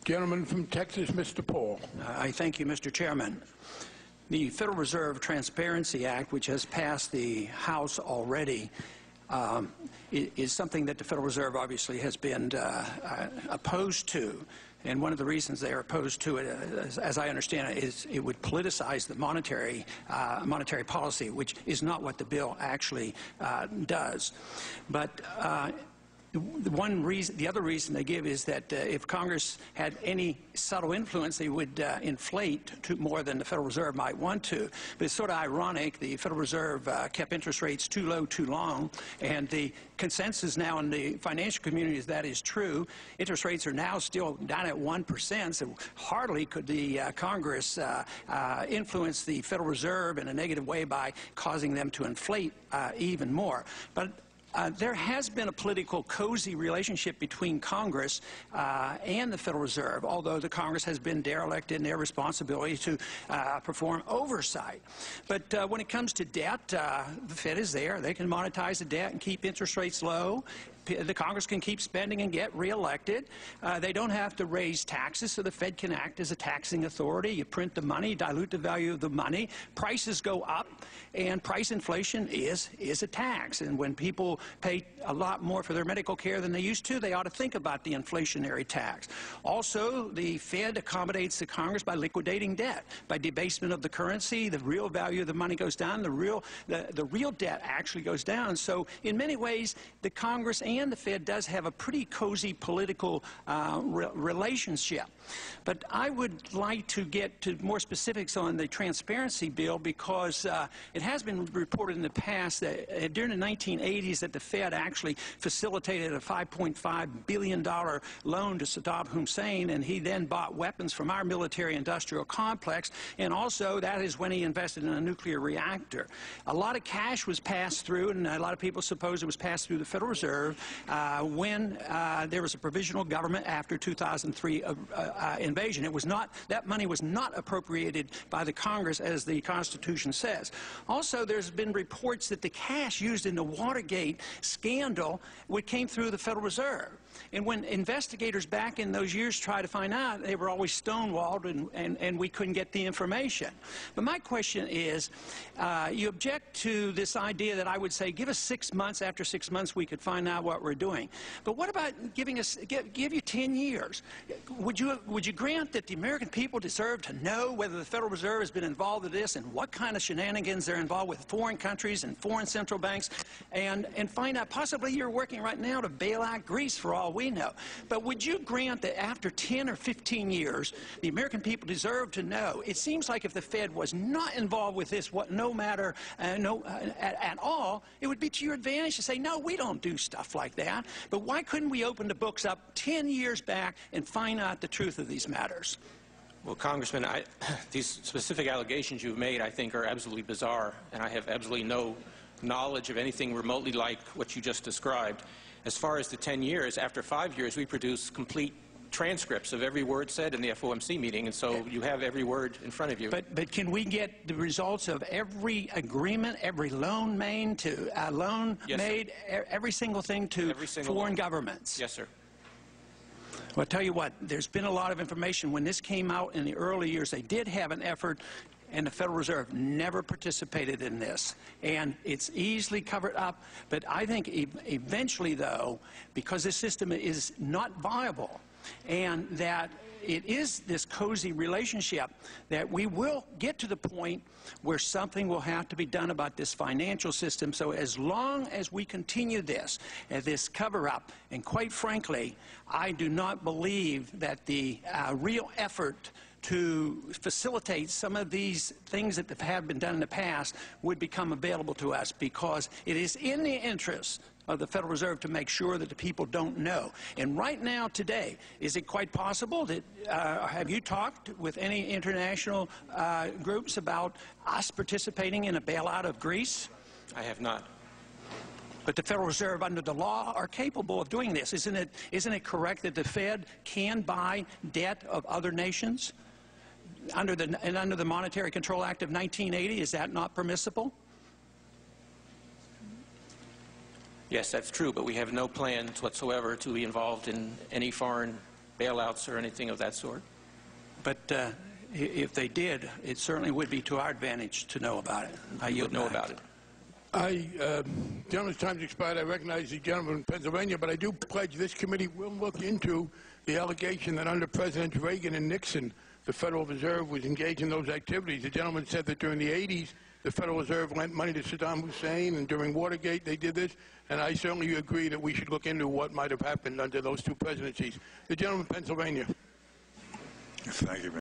Gentleman from Texas, Mr. Paul. I thank you, Mr. Chairman. The Federal Reserve Transparency Act, which has passed the House already, is something that the Federal Reserve obviously has been opposed to. And one of the reasons they are opposed to it, as I understand it, is it would politicize the monetary policy, which is not what the bill actually does. But the other reason they give is that if Congress had any subtle influence, they would inflate more than the Federal Reserve might want to. But it's sort of ironic. The Federal Reserve kept interest rates too low too long, and the consensus now in the financial community is that is true. Interest rates are now still down at 1%, so hardly could the Congress influence the Federal Reserve in a negative way by causing them to inflate even more. But there has been a political cozy relationship between Congress and the Federal Reserve, although the Congress has been derelict in their responsibility to perform oversight. But when it comes to debt, the Fed is there. They can monetize the debt and keep interest rates low. The Congress can keep spending and get reelected. They don't have to raise taxes, so the Fed can act as a taxing authority. You print the money, dilute the value of the money. Prices go up, and price inflation is a tax. And when people pay a lot more for their medical care than they used to, they ought to think about the inflationary tax. Also, the Fed accommodates the Congress by liquidating debt. By debasement of the currency, the real value of the money goes down. The real debt actually goes down. So in many ways, the Congress and the Fed does have a pretty cozy political relationship. But I would like to get to more specifics on the transparency bill, because it has been reported in the past that during the 1980s that the Fed actually facilitated a $5.5 billion loan to Saddam Hussein, and he then bought weapons from our military-industrial complex, and also that is when he invested in a nuclear reactor. A lot of cash was passed through, and a lot of people suppose it was passed through the Federal Reserve when there was a provisional government after 2003 invasion. It was not, that money was not appropriated by the Congress as the Constitution says. Also, there's been reports that the cash used in the Watergate scandal came through the Federal Reserve. And when investigators back in those years tried to find out, they were always stonewalled, and we couldn't get the information. But my question is, you object to this idea that I would say, give us 6 months. After 6 months, we could find out what we're doing. But what about giving us, give you 10 years? Would you grant that the American people deserve to know whether the Federal Reserve has been involved in this and what kind of shenanigans they're involved with foreign countries and foreign central banks, and find out, possibly you're working right now to bail out Greece for all we know. But would you grant that after 10 or 15 years, the American people deserve to know? It seems like if the Fed was not involved with this, at all, it would be to your advantage to say, no, we don't do stuff like that. But why couldn't we open the books up 10 years back and find out the truth of these matters? Well, Congressman, these specific allegations you've made, I think, are absolutely bizarre, and I have absolutely no knowledge of anything remotely like what you just described. As far as the 10 years, after 5 years, we produce complete transcripts of every word said in the FOMC meeting, and so you have every word in front of you. But can we get the results of every agreement, every loan made to every single thing to foreign governments? Yes, sir. Well, I'll tell you what, there's been a lot of information. When this came out in the early years, they did have an effort, and the Federal Reserve never participated in this. And it's easily covered up. But I think eventually, though, because this system is not viable, and that it is this cozy relationship, that we will get to the point where something will have to be done about this financial system. So as long as we continue this cover-up, and quite frankly, I do not believe that the real effort to facilitate some of these things that have been done in the past would become available to us, because it is in the interest of the Federal Reserve to make sure that the people don't know. And right now, today, is it quite possible that, have you talked with any international groups about us participating in a bailout of Greece? I have not. But the Federal Reserve, under the law, are capable of doing this. Isn't it correct that the Fed can buy debt of other nations? Under the Monetary Control Act of 1980, is that not permissible? Yes, that's true, but we have no plans whatsoever to be involved in any foreign bailouts or anything of that sort. But if they did, it certainly would be to our advantage to know about it. You would know about it. Gentleman's time's expired. I recognize the gentleman from Pennsylvania, but I do pledge this committee will look into the allegation that under Presidents Reagan and Nixon, the Federal Reserve was engaged in those activities. The gentleman said that during the 80s, the Federal Reserve lent money to Saddam Hussein, and during Watergate they did this, and I certainly agree that we should look into what might have happened under those two presidencies. The gentleman from Pennsylvania. Thank you,